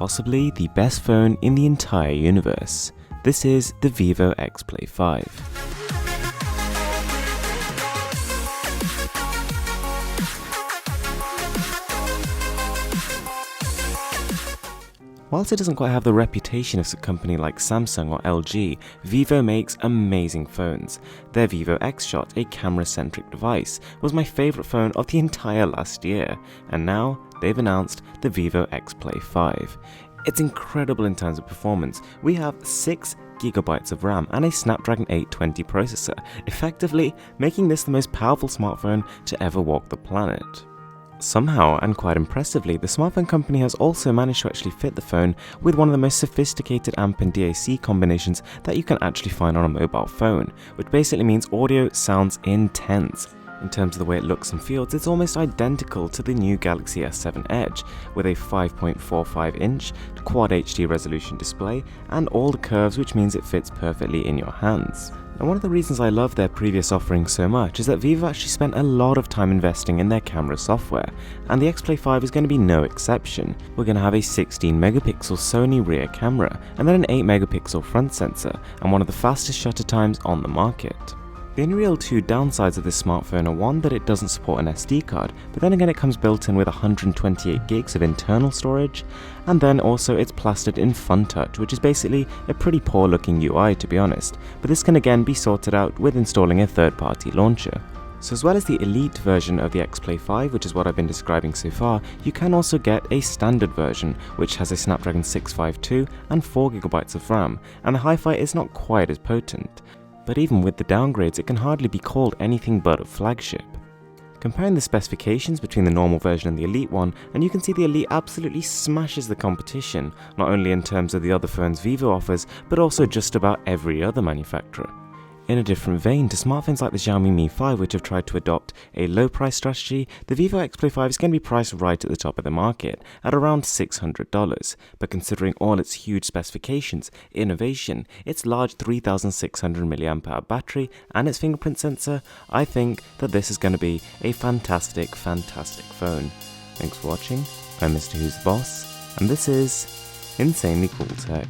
possibly the best phone in the entire universe. This is the Vivo X Play 5. Whilst it doesn't quite have the reputation of a company like Samsung or LG, Vivo makes amazing phones. Their Vivo X Shot, a camera-centric device, was my favourite phone of the entire last year, and now they've announced the Vivo X Play 5. It's incredible in terms of performance. We have 6GB of RAM and a Snapdragon 820 processor, effectively making this the most powerful smartphone to ever walk the planet. Somehow, and quite impressively, the smartphone company has also managed to actually fit the phone with one of the most sophisticated AMP and DAC combinations that you can actually find on a mobile phone, which basically means audio sounds intense. In terms of the way it looks and feels, it's almost identical to the new Galaxy S7 Edge, with a 5.45-inch Quad HD resolution display and all the curves, which means it fits perfectly in your hands. And one of the reasons I love their previous offerings so much is that Vivo actually spent a lot of time investing in their camera software, and the X Play 5 is going to be no exception. We're going to have a 16-megapixel Sony rear camera, and then an 8-megapixel front sensor, and one of the fastest shutter times on the market. The only real two downsides of this smartphone are one, that it doesn't support an SD card, but then again it comes built in with 128 gigs of internal storage, and then also it's plastered in FunTouch, which is basically a pretty poor looking UI to be honest, but this can again be sorted out with installing a third-party launcher. So as well as the elite version of the X Play 5, which is what I've been describing so far, you can also get a standard version, which has a Snapdragon 652 and 4GB of RAM, and the Hi-Fi is not quite as potent. But even with the downgrades, it can hardly be called anything but a flagship. Comparing the specifications between the normal version and the Elite one, and you can see the Elite absolutely smashes the competition, not only in terms of the other phones Vivo offers, but also just about every other manufacturer. In a different vein to smartphones like the Xiaomi Mi 5, which have tried to adopt a low price strategy, the Vivo X Play 5 is going to be priced right at the top of the market, at around $600. But considering all its huge specifications, innovation, its large 3600 mAh battery, and its fingerprint sensor, I think that this is going to be a fantastic phone. Thanks for watching. I'm Mr. Who's the Boss, and this is Insanely Cool Tech.